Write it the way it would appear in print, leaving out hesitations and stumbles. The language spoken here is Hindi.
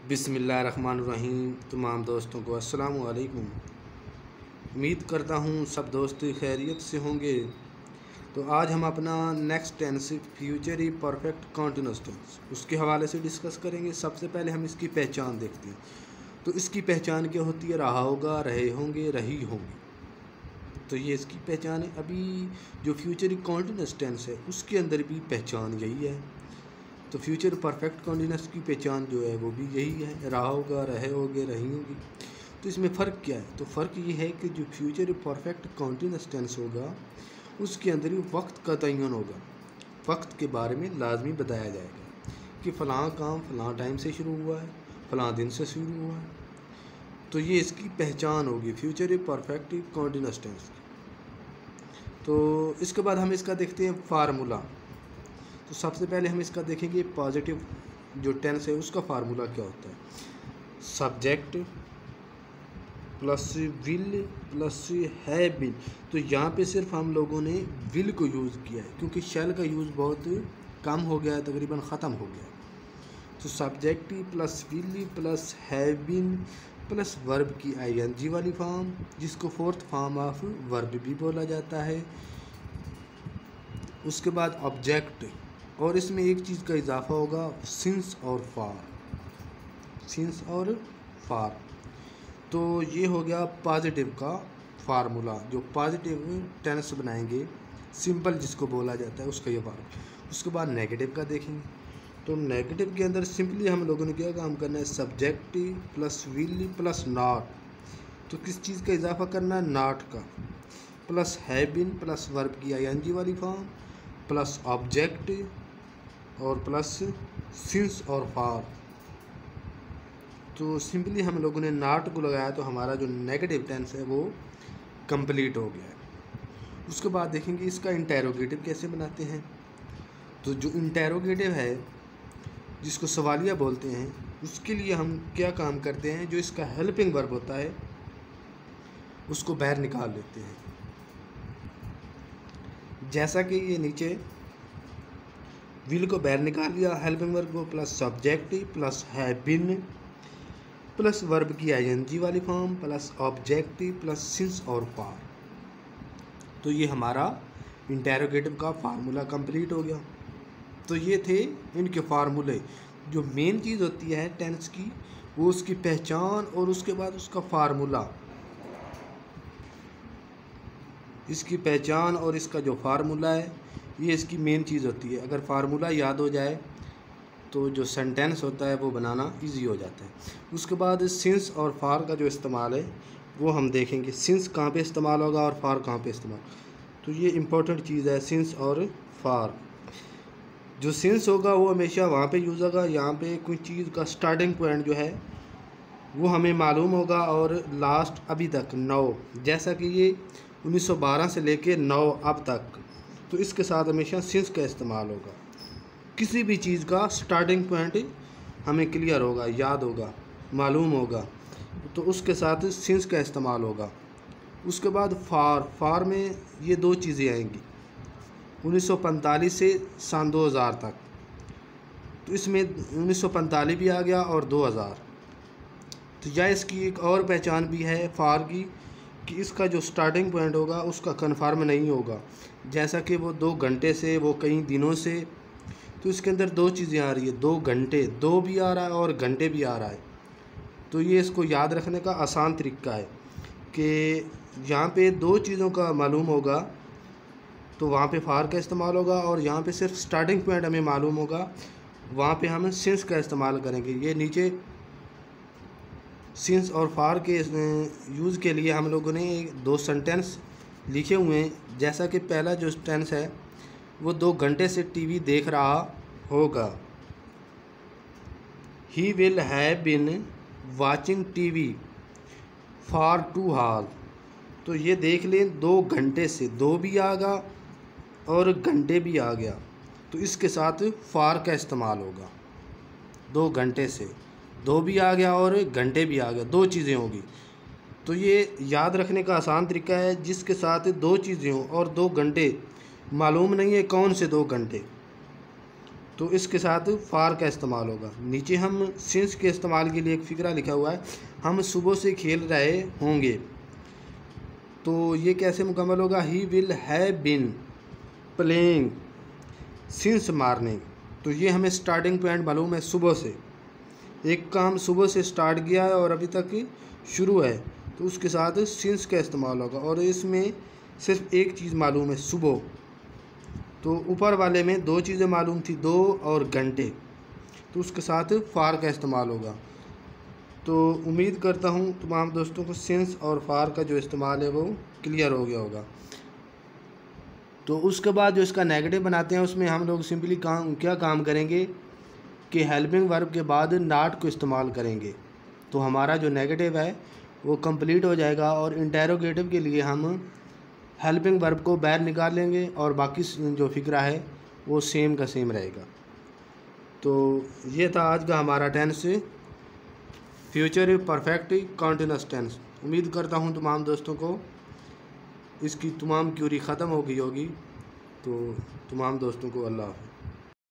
बिस्मिल्लाहिर्रहमानिर्रहीम। तमाम दोस्तों को अस्सलाम वालेकुम। उम्मीद करता हूँ सब दोस्त खैरियत से होंगे। तो आज हम अपना next tense future perfect continuous tense उसके हवाले से डिस्कस करेंगे। सबसे पहले हम इसकी पहचान देखते हैं। तो इसकी पहचान क्या होती है? रहा होगा, रहे होंगे, रही होंगी। तो ये इसकी पहचान है। अभी जो फ्यूचर कंटीन्यूअस टेंस है उसके अंदर भी पहचान यही है। तो फ्यूचर परफेक्ट कंटीन्यूअस की पहचान जो है वो भी यही है, रहा होगा, रहे होंगे, रही होगी। तो इसमें फ़र्क क्या है? तो फ़र्क ये है कि जो फ्यूचर परफेक्ट कंटीन्यूअस टेंस होगा उसके अंदर ही वक्त का तयन होगा। वक्त के बारे में लाजमी बताया जाएगा कि फ़लाँ काम फ़लाँ टाइम से शुरू हुआ है, फ़लाँ दिन से शुरू हुआ है। तो ये इसकी पहचान होगी फ्यूचर परफेक्ट कंटीन्यूअस टेंस की। तो इसके बाद हम इसका देखते हैं फार्मूला। तो सबसे पहले हम इसका देखेंगे पॉजिटिव जो टेंस है उसका फार्मूला क्या होता है। सब्जेक्ट प्लस विल प्लस है बिन। तो यहाँ पे सिर्फ हम लोगों ने विल को यूज़ किया है क्योंकि शैल का यूज़ बहुत कम हो गया है, तकरीबन ख़त्म हो गया है। तो सब्जेक्ट प्लस विल प्लस है बिन प्लस वर्ब की आईएनजी वाली फॉर्म, जिसको फोर्थ फॉर्म ऑफ वर्ब भी बोला जाता है। उसके बाद ऑब्जेक्ट, और इसमें एक चीज़ का इजाफा होगा, सिंस और फार। सिंस और फार। तो ये हो गया पॉजिटिव का फार्मूला। जो पॉजिटिव टेंस बनाएंगे, सिंपल जिसको बोला जाता है, उसका ये फार्मूला। उसके बाद नेगेटिव का देखेंगे। तो नेगेटिव के अंदर सिंपली हम लोगों ने क्या काम करना है? Subject plus will plus not. तो किस चीज़ का इजाफा करना है? नॉट का। Plus have been plus verb की आईएनजी वाली फॉर्म प्लस ऑब्जेक्ट और प्लस सिंस और फार। तो सिंपली हम लोगों ने नॉट को लगाया तो हमारा जो नेगेटिव टेंस है वो कंप्लीट हो गया है। उसके बाद देखेंगे इसका इंटेरोगेटिव कैसे बनाते हैं। तो जो इंटेरोगेटिव है, जिसको सवालिया बोलते हैं, उसके लिए हम क्या काम करते हैं? जो इसका हेल्पिंग वर्ब होता है उसको बाहर निकाल लेते हैं। जैसा कि ये नीचे विल को बाहर निकाल लिया, हेल्पिंग वर्ब को plus subject plus have been plus verb की आईएनजी वाली form plus object plus since और फार। तो ये हमारा इंटेरोगेटिव का फार्मूला कंप्लीट हो गया। तो ये थे इनके फार्मूले। जो मेन चीज़ होती है टेंस की वो उसकी पहचान और उसके बाद उसका फार्मूला। इसकी पहचान और इसका जो फार्मूला है ये इसकी मेन चीज़ होती है। अगर फार्मूला याद हो जाए तो जो सेंटेंस होता है वो बनाना इजी हो जाता है। उसके बाद सिंस और फार का जो इस्तेमाल है वो हम देखेंगे। सिंस कहाँ पे इस्तेमाल होगा और फार कहाँ पे इस्तेमाल। तो ये इम्पोर्टेंट चीज़ है सिंस और फार। जो सिंस होगा वो हमेशा वहाँ पे यूज़ होगा, यहाँ पे कोई चीज़ का स्टार्टिंग पॉइंट जो है वो हमें मालूम होगा और लास्ट अभी तक 9, जैसा कि ये 1912 से लेके 9 अब तक। तो इसके साथ हमेशा सिंस का इस्तेमाल होगा। किसी भी चीज़ का स्टार्टिंग पॉइंट हमें क्लियर होगा, याद होगा, मालूम होगा, तो उसके साथ सिंस का इस्तेमाल होगा। उसके बाद फार में ये दो चीज़ें आएंगी 1945 से सन 2000 तक। तो इसमें 1945 भी आ गया और 2000। तो यह इसकी एक और पहचान भी है फार की कि इसका जो स्टार्टिंग पॉइंट होगा उसका कन्फर्म नहीं होगा। जैसा कि वो 2 घंटे से, वो कई दिनों से। तो इसके अंदर दो चीज़ें आ रही है, 2 घंटे, 2 भी आ रहा है और घंटे भी आ रहा है। तो ये इसको याद रखने का आसान तरीका है कि यहाँ पे 2 चीज़ों का मालूम होगा तो वहाँ पे फार का इस्तेमाल होगा, और यहाँ पे सिर्फ स्टार्टिंग पॉइंट हमें मालूम होगा वहाँ पे हम सिंस का इस्तेमाल करेंगे। ये नीचे सिंस और फार के यूज़ के लिए हम लोगों ने 2 सेंटेंस लिखे हुए हैं। जैसा कि पहला जो टेंस है वो 2 घंटे से टीवी देख रहा होगा। He will have been watching TV for 2 hour. तो ये देख लें 2 घंटे से, 2 भी आ गया और घंटे भी आ गया। तो इसके साथ फार का इस्तेमाल होगा। 2 घंटे से, 2 भी आ गया और घंटे भी आ गया, 2 चीज़ें होगी। तो ये याद रखने का आसान तरीका है, जिसके साथ 2 चीज़ें हों और 2 घंटे मालूम नहीं है कौन से 2 घंटे। तो इसके साथ फार का इस्तेमाल होगा। नीचे हम सिंस के इस्तेमाल के लिए एक फ़िक्रा लिखा हुआ है, हम सुबह से खेल रहे होंगे, तो ये कैसे मुकम्मल होगा? He will have been playing since morning. तो ये हमें स्टार्टिंग पॉइंट मालूम है, सुबह से एक काम सुबह से स्टार्ट किया है और अभी तक शुरू है, तो उसके साथ सिंस का इस्तेमाल होगा। और इसमें सिर्फ एक चीज़ मालूम है, सुबह। तो ऊपर वाले में दो चीज़ें मालूम थी, 2 और घंटे, तो उसके साथ फार का इस्तेमाल होगा। तो उम्मीद करता हूँ तमाम दोस्तों को सिंस और फार का जो इस्तेमाल है वो क्लियर हो गया होगा। तो उसके बाद जो इसका नेगेटिव बनाते हैं, उसमें हम लोग सिंपली क्या काम करेंगे कि हेल्पिंग वर्ब के बाद नॉट को इस्तेमाल करेंगे, तो हमारा जो नेगेटिव है वो कंप्लीट हो जाएगा। और इंटेरोगेटिव के लिए हम हेल्पिंग वर्ब को बाहर निकाल लेंगे और बाकी जो फ़िक्रा है वो सेम का सेम रहेगा। तो ये था आज का हमारा tense, future perfect continuous tense. उम्मीद करता हूँ तमाम दोस्तों को इसकी तमाम क्यूरी ख़त्म हो गई होगी। तो तमाम दोस्तों को अल्लाह हाफ़िज़।